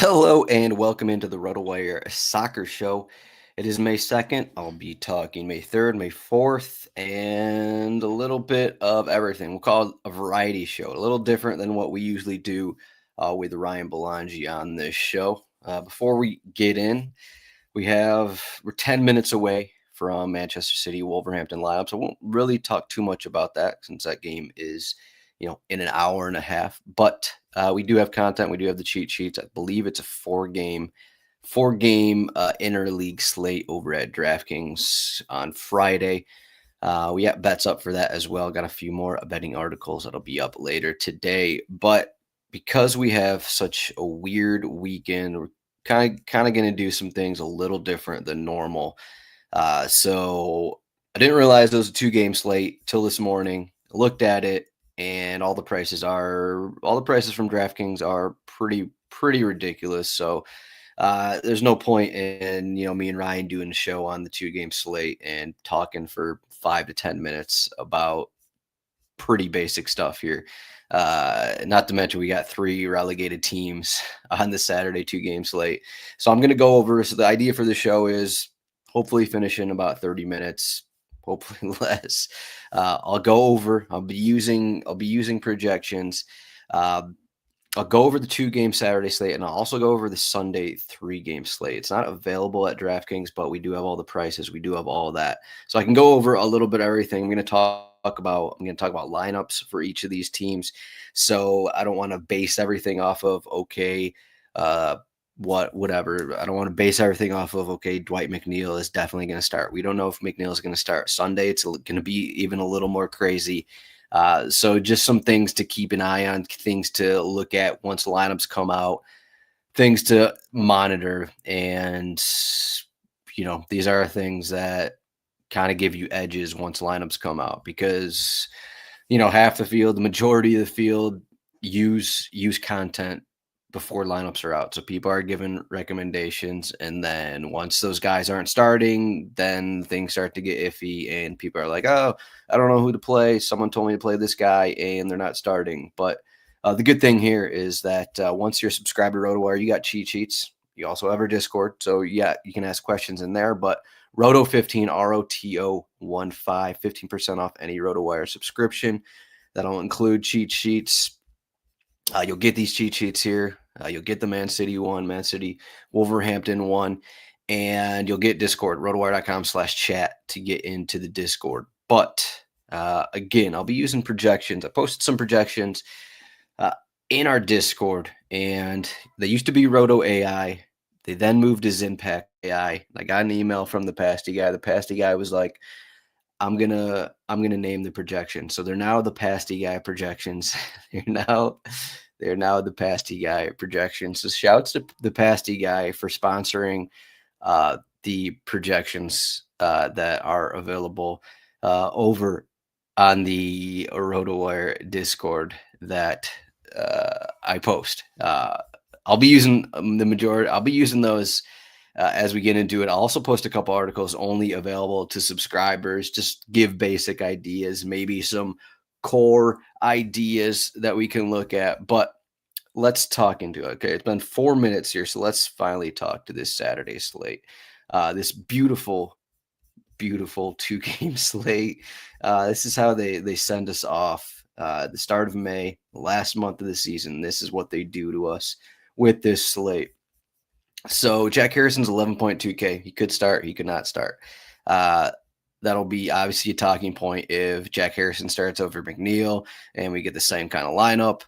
Hello and welcome into the RotoWire Soccer Show. It is May 2nd. I'll be talking May 3rd, May 4th, and a little bit of everything. We'll call it a variety show, a little different than what we usually do with Ryan Belangi on this show. Before we get in, we're 10 minutes away from Manchester City Wolverhampton lineup. So I won't really talk too much about that since that game is, in an hour and a half. But we do have content. We do have the cheat sheets. I believe it's a four-game interleague slate over at DraftKings on Friday. We have bets up for that as well. Got a few more betting articles that'll be up later today. But because we have such a weird weekend, we're kind of going to do some things a little different than normal. So I didn't realize it was a 2-game slate till this morning. I looked at it, and all the prices from DraftKings are pretty ridiculous. So there's no point in me and Ryan doing a show on the 2-game slate and talking for 5 to 10 minutes about pretty basic stuff here. Not to mention we got 3 relegated teams on the Saturday 2-game slate. So I'm going to go over. So the idea for the show is hopefully finish in about 30 minutes, hopefully less. I'll go over. I'll be using projections. I'll go over the 2-game Saturday slate, and I'll also go over the Sunday 3-game slate. It's not available at DraftKings, but we do have all the prices. We do have all of that. So I can go over a little bit of everything. I'm going to talk about lineups for each of these teams. So I don't want to base everything off of whatever. I don't want to base everything off of Dwight McNeil is definitely going to start. We don't know if McNeil is going to start Sunday. It's going to be even a little more crazy. So just some things to keep an eye on, things to look at once lineups come out, things to monitor. And, these are things that kind of give you edges once lineups come out because, half the field, the majority of the field use content before lineups are out. So people are given recommendations. And then once those guys aren't starting, then things start to get iffy and people are like, oh, I don't know who to play. Someone told me to play this guy and they're not starting. But the good thing here is that once you're subscribed to RotoWire, you got cheat sheets. You also have our Discord. So yeah, you can ask questions in there, but Roto15, ROTO15, 15% off any RotoWire subscription. That'll include cheat sheets. You'll get these cheat sheets here. You'll get the Man City one, Man City Wolverhampton one, and you'll get Discord, rotowire.com/chat to get into the Discord. But again, I'll be using projections. I posted some projections in our Discord, and they used to be Roto AI. They then moved to Zinpack AI. I got an email from the Pasty guy. The Pasty guy was like, I'm gonna name the projection. So they're now the Pasty guy projections. they're now the Pasty guy projections. So shouts to the Pasty guy for sponsoring the projections that are available over on the RotoWire Discord that I post. I'll be using the majority. I'll be using those as we get into it. I'll also post a couple articles only available to subscribers. Just give basic ideas, maybe some core ideas that we can look at. But let's talk into it. Okay, it's been 4 minutes here, so let's finally talk to this Saturday slate. This beautiful 2-game slate. This is how they send us off. The start of May, the last month of the season. This is what they do to us with this slate. So Jack Harrison's 11.2K. He could start. He could not start. That'll be obviously a talking point if Jack Harrison starts over McNeil and we get the same kind of lineup.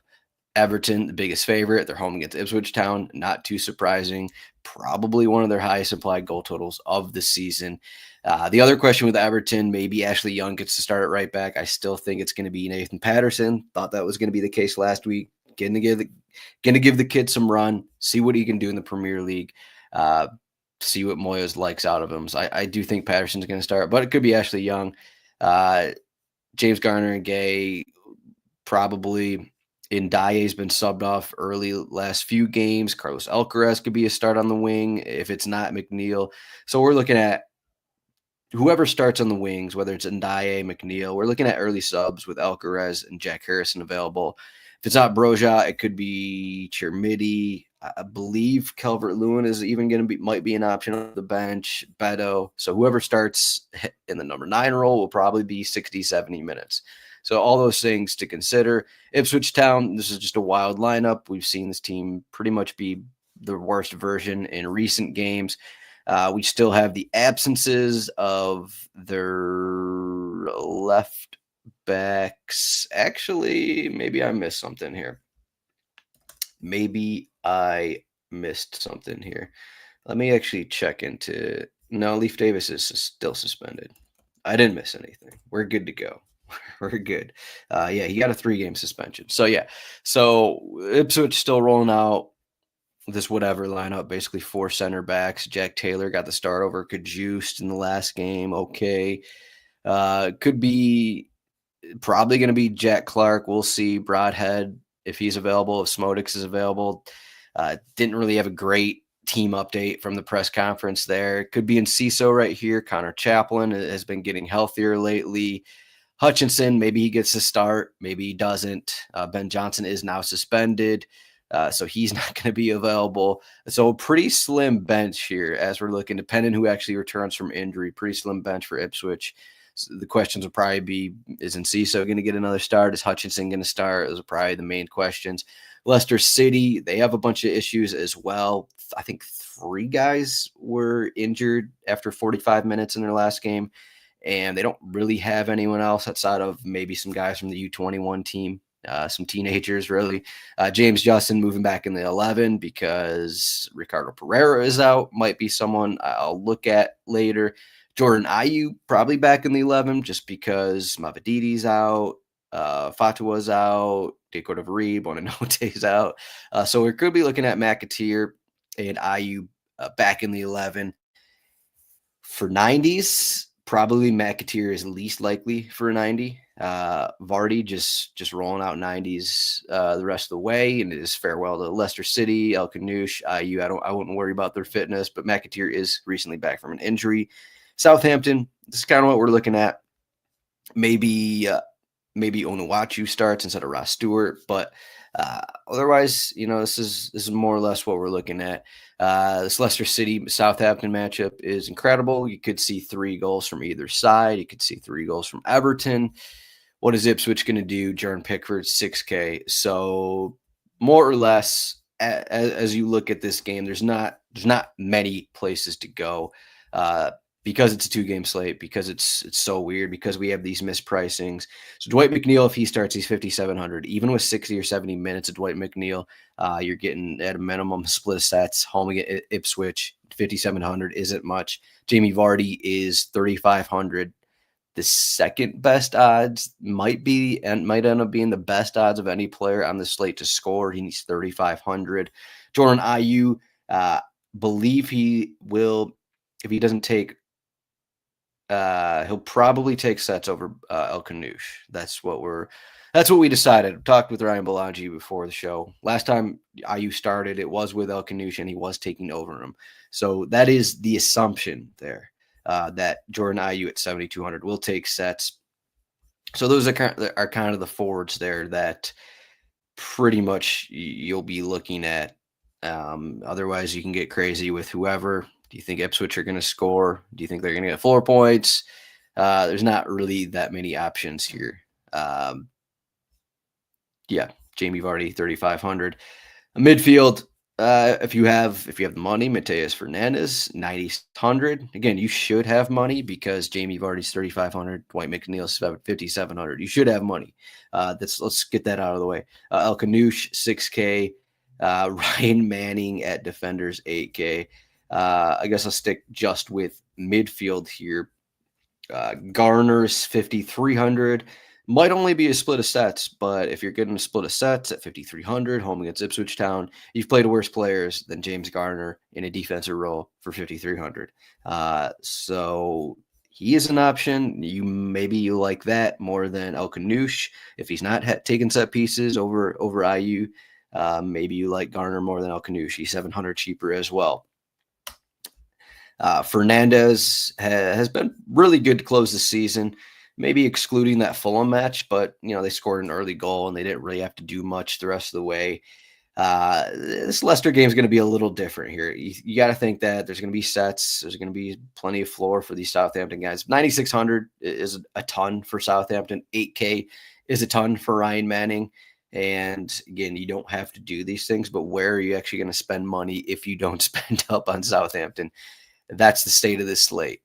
Everton, the biggest favorite. They're home against Ipswich Town. Not too surprising. Probably one of their highest implied goal totals of the season. The other question with Everton, maybe Ashley Young gets to start at right back. I still think it's going to be Nathan Patterson. Thought that was going to be the case last week. Going to give the kid some run, see what he can do in the Premier League, see what Moyes likes out of him. So I do think Patterson's going to start, but it could be Ashley Young. James Garner and Gay probably. Ndiaye's been subbed off early last few games. Carlos Alcaraz could be a start on the wing if it's not McNeil. So we're looking at whoever starts on the wings, whether it's Ndiaye, McNeil. We're looking at early subs with Alcaraz and Jack Harrison available. If it's not Broja, it could be Chermiti. I believe Calvert-Lewin is even going to might be an option on the bench, Beto. So whoever starts in the number 9 role will probably be 60, 70 minutes. So all those things to consider. Ipswich Town, this is just a wild lineup. We've seen this team pretty much be the worst version in recent games. We still have the absences of their left backs. Actually, maybe I missed something here. Let me actually check into. No, Leif Davis is still suspended. I didn't miss anything. We're good to go. We're good. Yeah, he got a 3-game suspension. So yeah, so Ipswich still rolling out this whatever lineup, basically 4 center backs. Jack Taylor got the start over Kajust in the last game. Okay. Could be probably going to be Jack Clark. We'll see. Broadhead, if he's available, if Smodix is available. Didn't really have a great team update from the press conference there. Could be in CISO right here. Connor Chaplin has been getting healthier lately. Hutchinson, maybe he gets to start. Maybe he doesn't. Ben Johnson is now suspended. So he's not going to be available. So a pretty slim bench here as we're looking, depending who actually returns from injury. Pretty slim bench for Ipswich. So the questions will probably be, is Enciso going to get another start? Is Hutchinson going to start? Those are probably the main questions. Leicester City, they have a bunch of issues as well. I think 3 guys were injured after 45 minutes in their last game, and they don't really have anyone else outside of maybe some guys from the U21 team. Some teenagers, really. James Justin moving back in the 11 because Ricardo Pereira is out. Might be someone I'll look at later. Jordan Ayew probably back in the 11 just because Mavadidi's out. Fatua's out. Decor Veree, Bonanote's out. So we could be looking at McAteer and Ayew back in the 11. For 90s, probably McAteer is least likely for a 90. Vardy just rolling out 90s the rest of the way, and it is farewell to Leicester City, El Kanouche, IU. I wouldn't worry about their fitness, but McAteer is recently back from an injury. Southampton, this is kind of what we're looking at. Maybe Onuachu starts instead of Ross Stewart, but otherwise, this is more or less what we're looking at. This Leicester City Southampton matchup is incredible. You could see 3 goals from either side. You could see 3 goals from Everton. What is Ipswich going to do? Jordan Pickford, 6K. So more or less, as you look at this game, there's not many places to go. Because it's a 2-game slate, because it's so weird, because we have these mispricings. So Dwight McNeil, if he starts, he's 5,700. Even with 60 or 70 minutes of Dwight McNeil, you're getting at a minimum split of sets. Home against Ipswich, 5,700 isn't much. Jamie Vardy is 3,500. The second best odds might end up being the best odds of any player on the slate to score. He's 3,500. Jordan Ayew, believe he will, if he doesn't take. He'll probably take sets over El Kanouche. That's what we decided. Talked with Ryan Belangi before the show. Last time Ayew started, it was with El Kanouche, and he was taking over him. So that is the assumption there, that Jordan Ayew at 7,200 will take sets. So those are kind of the forwards there that pretty much you'll be looking at. Otherwise, you can get crazy with whoever. Do you think Ipswich are going to score? Do you think they're going to get 4 points? There's not really that many options here. Jamie Vardy, 3,500. Midfield, if you have the money, Mateus Fernandez, 9,600. Again, you should have money because Jamie Vardy's 3,500. Dwight McNeil's 5,700. You should have money. Let's get that out of the way. El Kanouche, 6K. Ryan Manning at defenders, 8K. I guess I'll stick just with midfield here. Garner's 5,300. Might only be a split of sets, but if you're getting a split of sets at 5,300, home against Ipswich Town, you've played worse players than James Garner in a defensive role for 5,300. So he is an option. Maybe you like that more than El Kanouche if he's not taking set pieces over Ayew. Maybe you like Garner more than El Kanouche. He's 700 cheaper as well. Fernandez has been really good to close the season, maybe excluding that Fulham match, but they scored an early goal and they didn't really have to do much the rest of the way. This Leicester game is going to be a little different here. You got to think that there's going to be sets. There's going to be plenty of floor for these Southampton guys. 9,600 is a ton for Southampton. 8K is a ton for Ryan Manning. And again, you don't have to do these things, but where are you actually going to spend money if you don't spend up on Southampton? That's the state of this slate.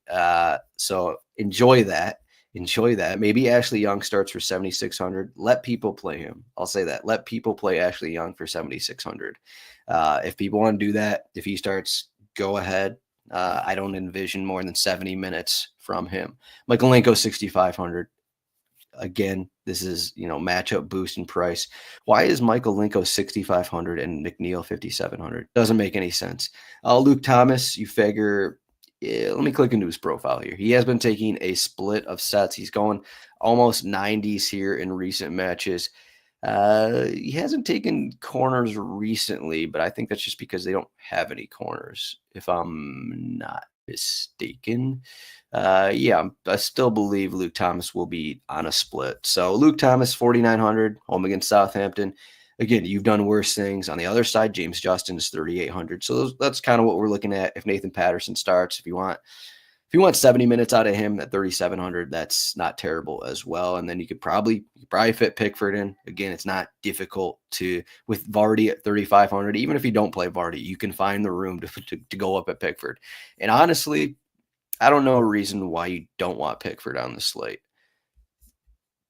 So enjoy that. Enjoy that. Maybe Ashley Young starts for 7,600. Let people play him. I'll say that. Let people play Ashley Young for 7,600. If people want to do that, if he starts, go ahead. I don't envision more than 70 minutes from him. Michaelenko 6,500. Again, this is, matchup boost in price. Why is Michaelenko 6,500 and McNeil 5,700? Doesn't make any sense. Luke Thomas, you figure, let me click into his profile here. He has been taking a split of sets. He's going almost 90s here in recent matches. He hasn't taken corners recently, but I think that's just because they don't have any corners, if I'm not mistaken. I still believe Luke Thomas will be on a split. So Luke Thomas, 4,900, home against Southampton. Again, you've done worse things. On the other side, James Justin is 3,800. So that's kind of what we're looking at. If Nathan Patterson starts, if you want 70 minutes out of him at 3,700, that's not terrible as well. And then you could probably fit Pickford in. Again, it's not difficult with Vardy at 3,500. Even if you don't play Vardy, you can find the room to go up at Pickford. And honestly, I don't know a reason why you don't want Pickford on the slate.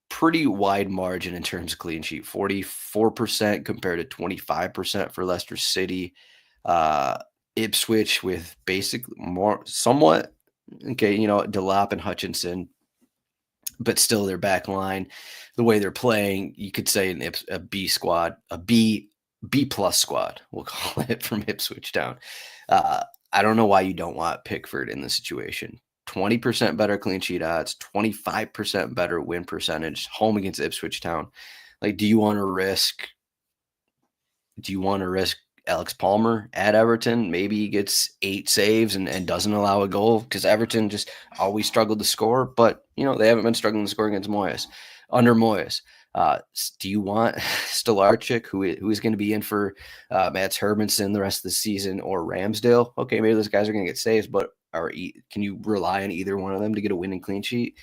Pretty wide margin in terms of clean sheet, 44% compared to 25% for Leicester City. Ipswich with basically somewhat, Delap and Hutchinson, but still their back line, the way they're playing, you could say a B squad, a B plus squad, we'll call it, from Ipswich Town. I don't know why you don't want Pickford in this situation. 20% better clean sheet odds, 25% better win percentage, home against Ipswich Town. Like, do you want to risk Alex Palmer at Everton? Maybe he gets 8 saves and doesn't allow a goal, because Everton just always struggled to score, but they haven't been struggling to score against under Moyes. Do you want Stolarczyk, who is going to be in for Mats Hermansen the rest of the season, or Ramsdale? Okay, maybe those guys are going to get saves, but can you rely on either one of them to get a winning clean sheet?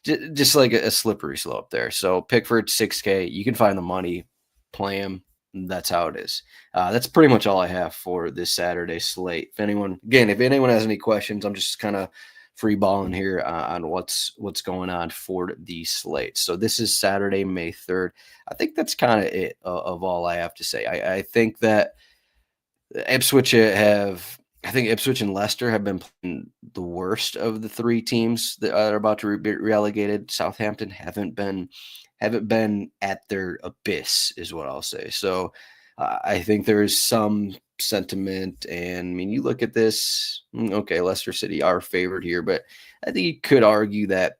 Just like a slippery slope there. So Pickford, 6K. You can find the money, play him. That's how it is. That's pretty much all I have for this Saturday slate. If anyone has any questions, I'm just kind of free balling here on what's going on for the slate. So this is Saturday, May 3rd. I think that's kind of it of all I have to say. I think that Ipswich and Leicester have been playing the worst of the 3 teams that are about to be relegated. Southampton haven't been at their abyss, is what I'll say. So I think there's some sentiment, and I mean, you look at this, okay, Leicester City are favored here, but I think you could argue that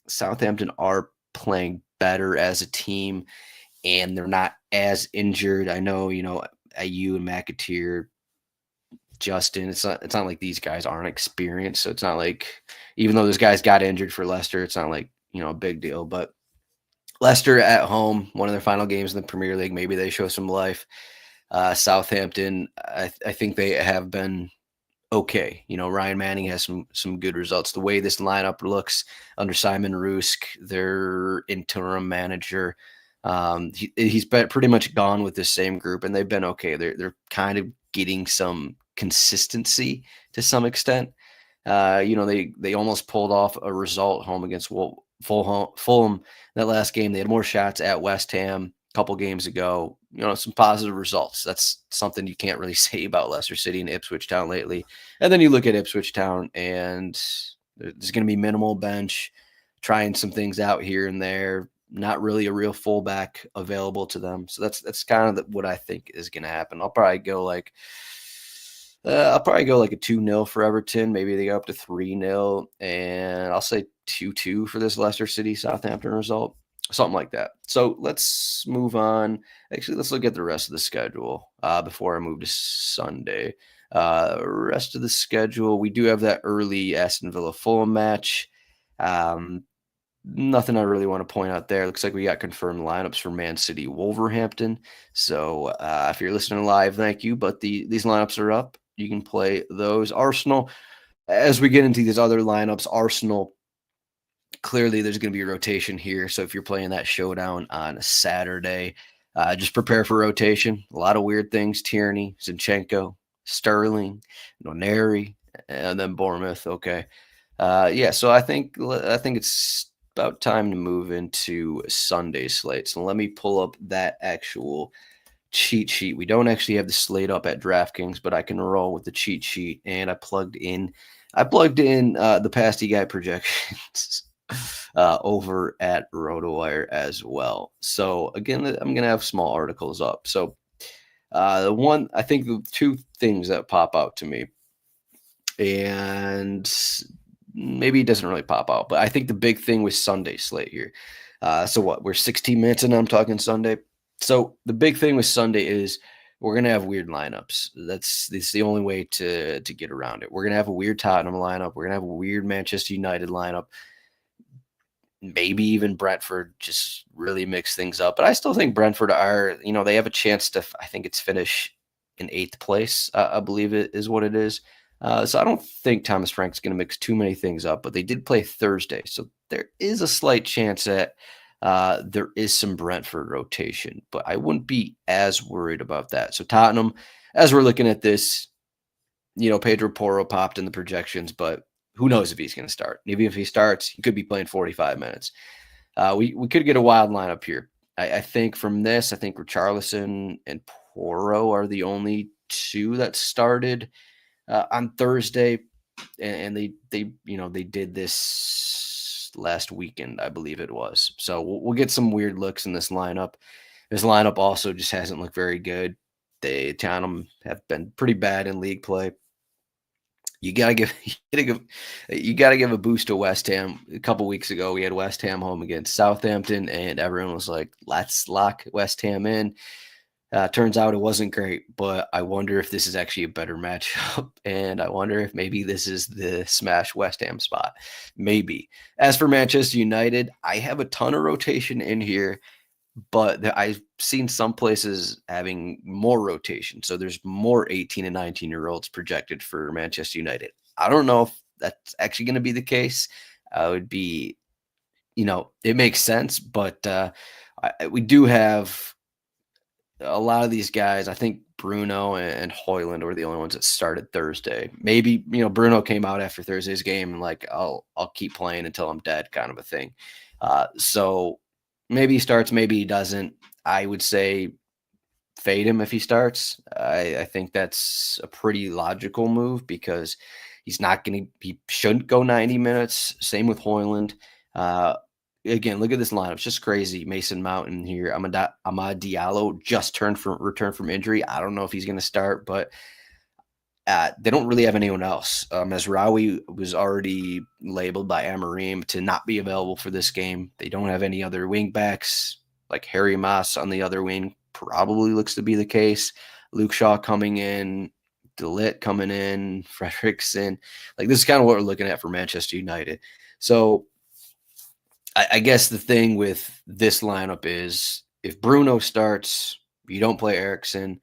Southampton are playing better as a team, and they're not as injured. I know, Ayew and McAteer, Justin, it's not like these guys aren't experienced. So it's not like, even though those guys got injured for Leicester, it's not like, a big deal. But Leicester at home, one of their final games in the Premier League, maybe they show some life. Southampton, I think they have been okay. Ryan Manning has some good results. The way this lineup looks under Simon Rusk, their interim manager, he's been pretty much gone with the same group, and they've been okay. They're kind of getting some consistency to some extent. They almost pulled off a result home against Fulham. That last game, they had more shots at West Ham a couple games ago. Some positive results. That's something you can't really say about Leicester City and Ipswich Town lately. And then you look at Ipswich Town, and there's going to be minimal bench, trying some things out here and there. Not really a real fullback available to them. So that's kind of what I think is going to happen. I'll probably go like a 2-0 for Everton. Maybe they go up to 3-0, and I'll say 2-2 for this Leicester City Southampton result. Something like that. So let's move on. Actually, let's look at the rest of the schedule before I move to Sunday. Rest of the schedule, we do have that early Aston Villa Fulham match. nothing I really want to point out there. Looks like we got confirmed lineups for Man City, Wolverhampton. So if you're listening live, thank you. But these lineups are up. You can play those. Arsenal, as we get into these other lineups, Arsenal, clearly there's going to be a rotation here. So if you're playing that showdown on a Saturday, just prepare for rotation. A lot of weird things: Tierney, Zinchenko, Sterling, Noneri, and then Bournemouth. Okay, yeah. So I think it's about time to move into Sunday slate. So let me pull up that actual cheat sheet. We don't actually have the slate up at DraftKings, but I can roll with the cheat sheet. And I plugged in the pasty guy projections over at RotoWire as well. So again, I'm gonna have small articles up. So the two things that pop out to me, and maybe it doesn't really pop out, but I think the big thing was Sunday slate here. So what? We're 16 minutes and I'm talking Sunday. So the big thing with Sunday is we're gonna have weird lineups. That's the only way to get around it. We're gonna have a weird Tottenham lineup. We're gonna have a weird Manchester United lineup. Maybe even Brentford, just really mix things up. But I still think Brentford are, they have a chance to, I think it's finish in 8th place, I believe it is what it is. So I don't think Thomas Frank's going to mix too many things up, but they did play Thursday. So there is a slight chance that there is some Brentford rotation, but I wouldn't be as worried about that. So Tottenham, as we're looking at this, Pedro Porro popped in the projections, but who knows if he's going to start? Maybe if he starts, he could be playing 45 minutes. We could get a wild lineup here. I think from this, I think Richarlison and Porro are the only two that started on Thursday, and they did this last weekend, I believe it was. So we'll get some weird looks in this lineup. This lineup also just hasn't looked very good. Tottenham have been pretty bad in league play. You gotta give a boost to West Ham. A couple weeks ago, we had West Ham home against Southampton, and everyone was like, "Let's lock West Ham in." Turns out it wasn't great, but I wonder if this is actually a better matchup, and I wonder if maybe this is the smash West Ham spot. Maybe. As for Manchester United, I have a ton of rotation in here, but I've seen some places having more rotation. So there's more 18 and 19-year-olds projected for Manchester United. I don't know if that's actually going to be the case. It would be, it makes sense, but we do have a lot of these guys. I think Bruno and Hoyland were the only ones that started Thursday. Maybe, Bruno came out after Thursday's game and like, I'll keep playing until I'm dead kind of a thing. So maybe he starts, maybe he doesn't. I would say fade him if he starts. I think that's a pretty logical move because he shouldn't go 90 minutes. Same with Hoyland. Again, look at this lineup. It's just crazy. Mason Mount in here. Amad Diallo just returned from injury. I don't know if he's going to start, but they don't really have anyone else. Mazraoui was already labeled by Amorim to not be available for this game. They don't have any other wing backs, like Harry Maas on the other wing. Probably looks to be the case. Luke Shaw coming in, DeLitt coming in, Fredrickson. Like, this is kind of what we're looking at for Manchester United. So I guess the thing with this lineup is if Bruno starts, you don't play Eriksen.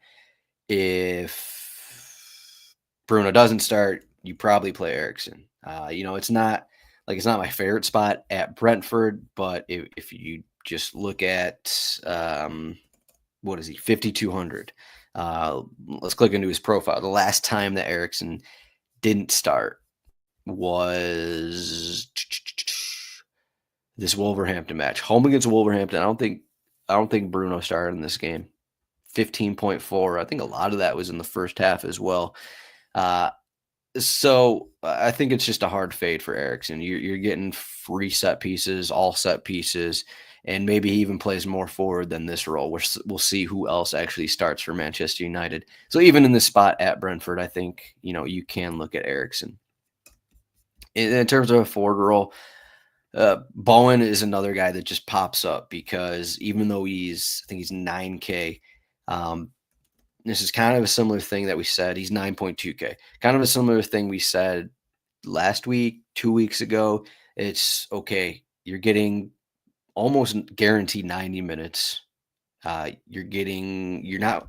If Bruno doesn't start, you probably play Eriksen. It's not my favorite spot at Brentford, but if you just look at what is he, 5,200. Let's click into his profile. The last time that Eriksen didn't start was this Wolverhampton match, home against Wolverhampton. I don't think Bruno started in this game. 15.4. I think a lot of that was in the first half as well. So I think it's just a hard fade for Eriksen. You're getting free set pieces, all set pieces, and maybe he even plays more forward than this role. We'll see who else actually starts for Manchester United. So even in this spot at Brentford, I think, you can look at Eriksen. In terms of a forward role, Bowen is another guy that just pops up because even though I think he's 9K, this is kind of a similar thing that we said. He's 9.2K. Kind of a similar thing we said last week, 2 weeks ago. It's okay. you're getting almost guaranteed 90 minutes. You're not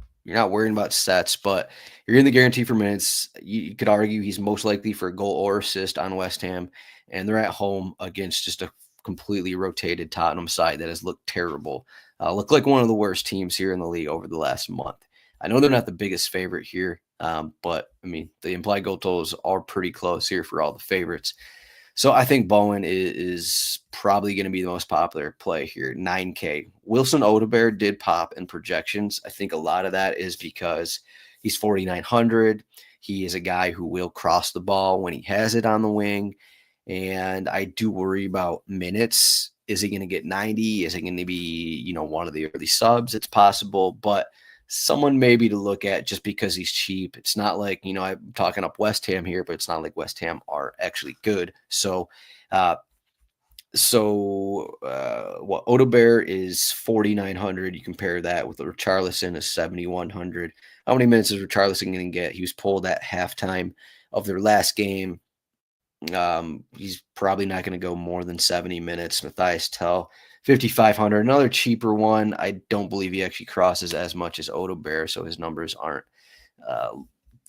worrying about sets, but you're in the guarantee for minutes. You could argue he's most likely for a goal or assist on West Ham, and they're at home against just a completely rotated Tottenham side that has looked terrible. Looked like one of the worst teams here in the league over the last month. I know they're not the biggest favorite here, but I mean the implied goal totals are pretty close here for all the favorites. So I think Bowen is probably going to be the most popular play here, 9K. Wilson Odebear did pop in projections. I think a lot of that is because he's 4,900. He is a guy who will cross the ball when he has it on the wing. And I do worry about minutes. Is he going to get 90? Is he going to be, one of the early subs? It's possible, but someone maybe to look at just because he's cheap. It's not like, I'm talking up West Ham here, but it's not like West Ham are actually good. So, what Odebear is 4,900. You compare that with Richarlison is 7,100. How many minutes is Richarlison going to get? He was pulled at halftime of their last game. He's probably not going to go more than 70 minutes. Matthias Tell, 5,500. Another cheaper one. I don't believe he actually crosses as much as Odebear, so his numbers aren't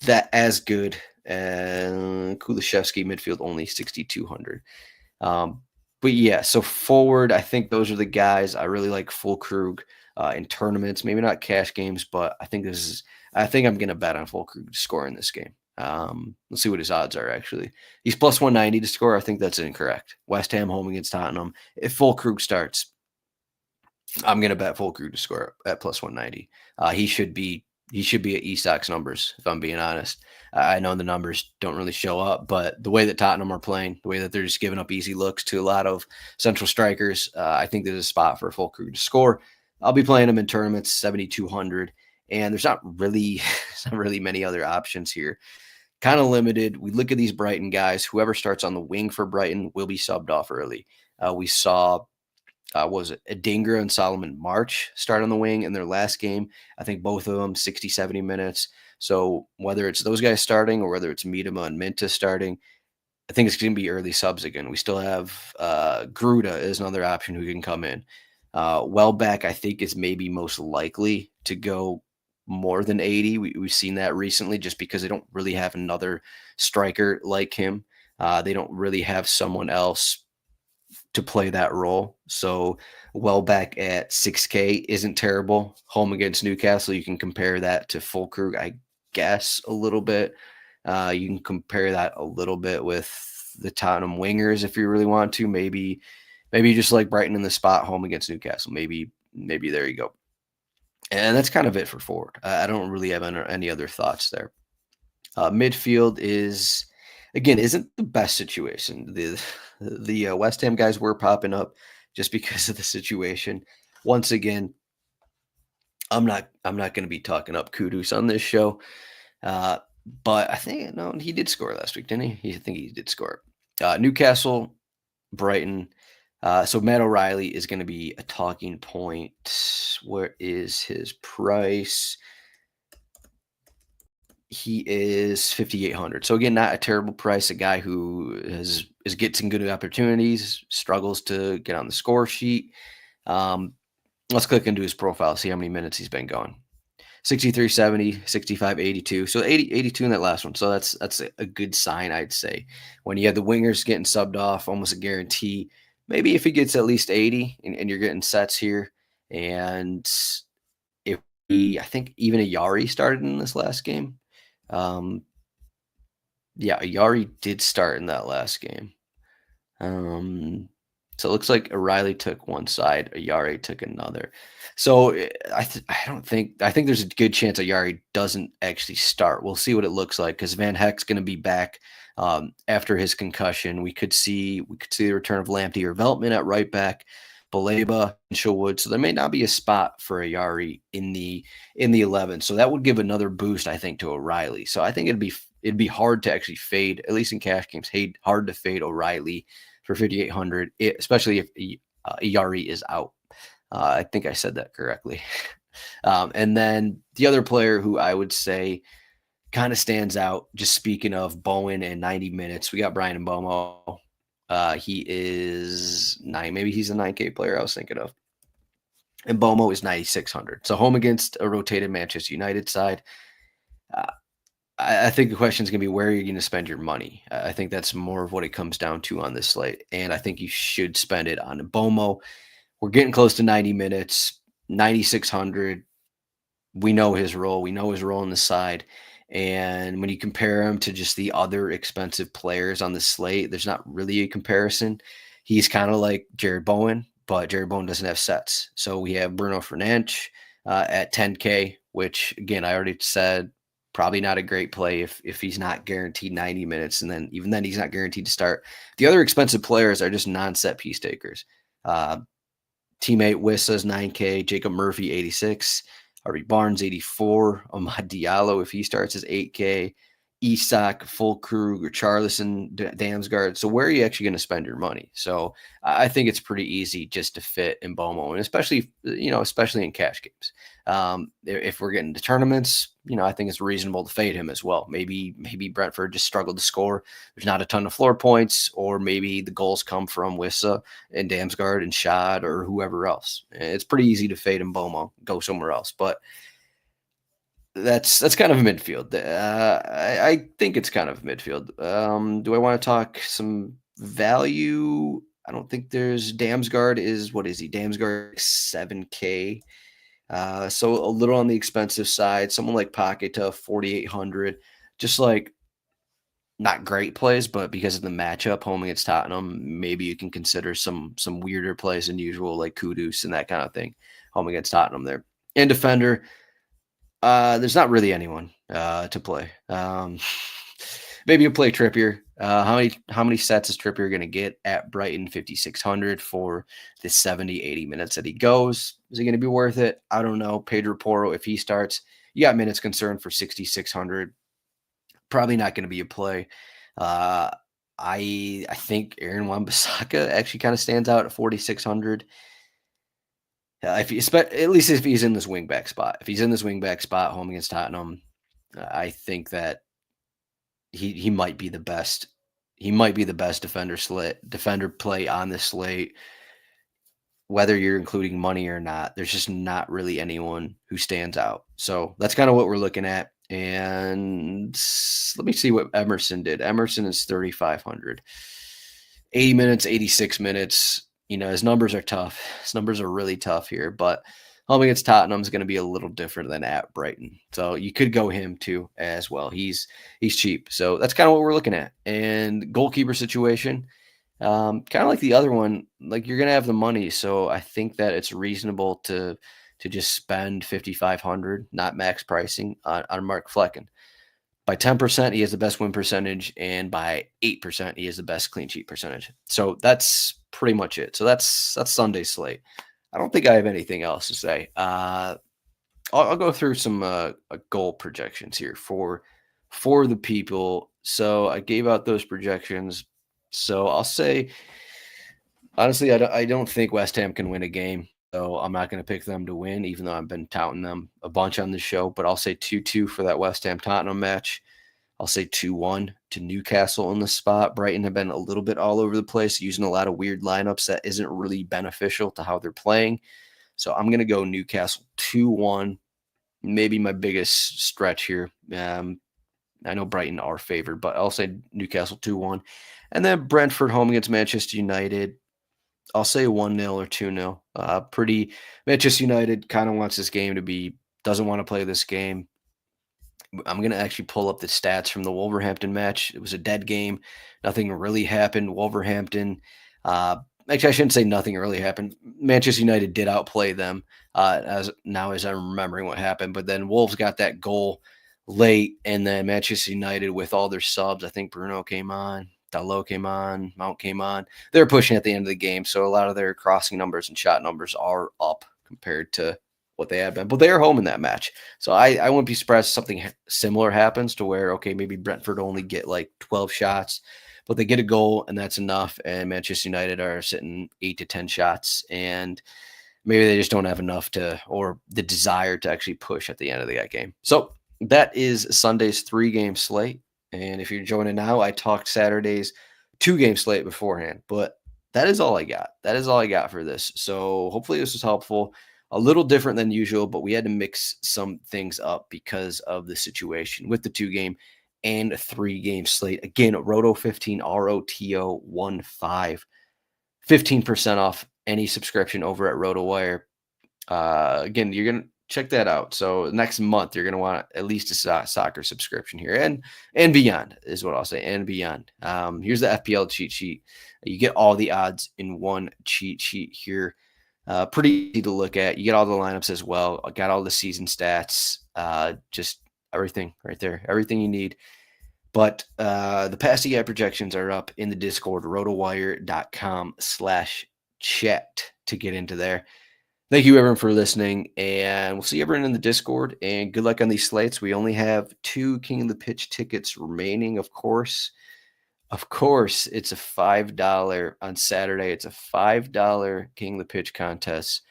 that as good. And Kulishevsky midfield only 6,200. But yeah, so forward, I think those are the guys. I really like Fulkrug in tournaments, maybe not cash games, but I think I'm going to bet on Fulkrug to score in this game. Let's see what his odds are actually. He's plus 190 to score. I think that's incorrect. West Ham home against Tottenham. If Fulkrug starts, I'm going to bet Fulkrug to score at plus 190. He should be at Estock's numbers, if I'm being honest. I know the numbers don't really show up, but the way that Tottenham are playing, the way that they're just giving up easy looks to a lot of central strikers, I think there's a spot for Fulkrug to score. I'll be playing him in tournaments, 7,200, and there's not really many other options here. Kind of limited. We look at these Brighton guys. Whoever starts on the wing for Brighton will be subbed off early. We saw, was it Adingra and Solomon March start on the wing in their last game? I think both of them 60, 70 minutes. So whether it's those guys starting or whether it's Miedema and Minta starting, I think it's going to be early subs again. We still have Gruda is another option who can come in. Welbeck, I think, is maybe most likely to go more than 80. We've seen that recently just because they don't really have another striker like him. They don't really have someone else to play that role. So Welbeck at 6K isn't terrible. Home against Newcastle, you can compare that to Fulkrug, I guess, a little bit. You can compare that a little bit with the Tottenham wingers if you really want to. Maybe just like Brighton in the spot home against Newcastle. Maybe there you go. And that's kind of it for forward. I don't really have any other thoughts there. Midfield isn't the best situation. The West Ham guys were popping up just because of the situation. Once again, I'm not going to be talking up Kudus on this show, but I think he did score last week, didn't he? I think he did score. Newcastle, Brighton. So Matt O'Reilly is going to be a talking point. Where is his price? He is 5,800. So again, not a terrible price. A guy who is getting good opportunities, struggles to get on the score sheet. Let's click into his profile, see how many minutes he's been going. 63, 70, 65, 82. So 82 in that last one. So that's a good sign, I'd say. When you have the wingers getting subbed off, almost a guarantee. Maybe if he gets at least 80 and you're getting sets here. And I think even Ayari started in this last game. Ayari did start in that last game. So it looks like O'Reilly took one side, Ayari took another. So I think there's a good chance Ayari doesn't actually start. We'll see what it looks like because Van Heck's going to be back after his concussion. We could see the return of Lamptey or Veltman at right back, Baleba and Sherwood. So there may not be a spot for Ayari in the 11. So that would give another boost, I think, to O'Reilly. So I think it'd be hard to actually fade, at least in cash games, hard to fade O'Reilly for 5,800, especially if Ayari is out. I think I said that correctly. And then the other player who I would say kind of stands out, just speaking of Bowen and 90 minutes, we got Brian Mbomo. He is 9. Maybe he's a 9K player I was thinking of. And Bomo is 9,600. So home against a rotated Manchester United side. Uh, I think the question is going to be where are you going to spend your money? I think that's more of what it comes down to on this slate. And I think you should spend it on Bomo. We're getting close to 90 minutes, 9,600. We know his role. We know his role on the side. And when you compare him to just the other expensive players on the slate, there's not really a comparison. He's kind of like Jared Bowen, but Jared Bowen doesn't have sets. So we have Bruno Fernandes at 10K, which again, I already said, probably not a great play if he's not guaranteed 90 minutes. And then even then, he's not guaranteed to start. The other expensive players are just non-set piece takers. Teammate Wissa's 9K, Jacob Murphy 86, Harvey Barnes 84, Amad Diallo if he starts is 8K, Isak, Fulkrug, or Charlison, Damsgaard. So where are you actually going to spend your money? So I think it's pretty easy just to fit in Bomo, and especially in cash games. If we're getting to tournaments, I think it's reasonable to fade him as well. Maybe Brentford just struggled to score. There's not a ton of floor points, or maybe the goals come from Wissa and Damsgaard and Shad or whoever else. It's pretty easy to fade in Bomo, go somewhere else. But that's kind of a midfield. I think it's kind of midfield. Do I want to talk some value? I don't think there's Damsgaard is what is he? Damsgaard 7K. So a little on the expensive side. Someone like Paqueta 4,800, just like not great plays, but because of the matchup home against Tottenham, maybe you can consider some weirder plays than usual, like Kudus and that kind of thing home against Tottenham there. And defender, there's not really anyone to play. Maybe you play Trippier. How many sets is Trippier going to get at Brighton? 5,600 for the 70, 80 minutes that he goes. Is he going to be worth it? I don't know. Pedro Porro, if he starts, you got minutes concerned for 6,600. Probably not going to be a play. I think Aaron Wan-Bissaka actually kind of stands out at 4,600. At least if he's in this wingback spot. If he's in this wingback spot home against Tottenham, I think that he might be the best. He might be the best defender play on this slate. Whether you're including money or not, there's just not really anyone who stands out. So that's kind of what we're looking at. And let me see what Emerson did. Emerson is 3,500. 80 minutes, 86 minutes. His numbers are tough. His numbers are really tough here, but home against Tottenham is going to be a little different than at Brighton. So you could go him too as well. He's cheap. So that's kind of what we're looking at. And goalkeeper situation, kind of like the other one, like you're going to have the money. So I think that it's reasonable to just spend 5,500, not max pricing on Mark Flecken. By 10%, he has the best win percentage, and by 8%, he has the best clean sheet percentage. So that's pretty much it. So that's Sunday's slate. I don't think I have anything else to say. I'll go through some goal projections here for the people. So I gave out those projections. So I'll say, honestly, I don't think West Ham can win a game. So I'm not going to pick them to win, even though I've been touting them a bunch on the show. But I'll say 2-2 for that West Ham-Tottenham match. I'll say 2-1 to Newcastle in the spot. Brighton have been a little bit all over the place, using a lot of weird lineups that isn't really beneficial to how they're playing. So I'm going to go Newcastle 2-1. Maybe my biggest stretch here. I know Brighton are favored, but I'll say Newcastle 2-1. And then Brentford home against Manchester United. I'll say 1-0 or 2-0. Manchester United kind of wants this game to be, doesn't want to play this game. I'm going to actually pull up the stats from the Wolverhampton match. It was a dead game. Nothing really happened. Wolverhampton, actually, I shouldn't say nothing really happened. Manchester United did outplay them as I'm remembering what happened. But then Wolves got that goal late, and then Manchester United with all their subs, I think Bruno came on, Dalot came on, Mount came on. They were pushing at the end of the game, so a lot of their crossing numbers and shot numbers are up compared to what they have been. But they are home in that match, so I wouldn't be surprised if something similar happens to where, okay, maybe Brentford only get like 12 shots, but they get a goal, and that's enough, and Manchester United are sitting 8 to 10 shots, and maybe they just don't have enough or the desire to actually push at the end of that game. So that is Sunday's 3-game slate. And if you're joining now, I talked Saturday's 2-game slate beforehand. But that is all I got. That is all I got for this. So hopefully this was helpful. A little different than usual, but we had to mix some things up because of the situation with the 2-game and a 3-game slate. Again, Roto 15, ROTO 15, 15% off any subscription over at RotoWire. Again, you're going to check that out. So next month, you're going to want at least a soccer subscription here and beyond is what I'll say, and beyond. Here's the FPL cheat sheet. You get all the odds in one cheat sheet here. Pretty easy to look at. You get all the lineups as well. I got all the season stats, just everything right there, everything you need. But the passing guy projections are up in the Discord, rotowire.com/chat to get into there. Thank you, everyone, for listening, and we'll see everyone in the Discord, and good luck on these slates. We only have 2 King of the Pitch tickets remaining, of course. Of course, it's a $5 on Saturday. It's a $5 King of the Pitch contest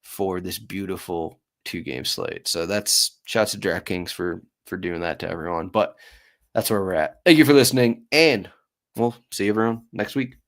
for this beautiful 2-game slate. So that's shouts to DraftKings for doing that to everyone. But that's where we're at. Thank you for listening, and we'll see everyone next week.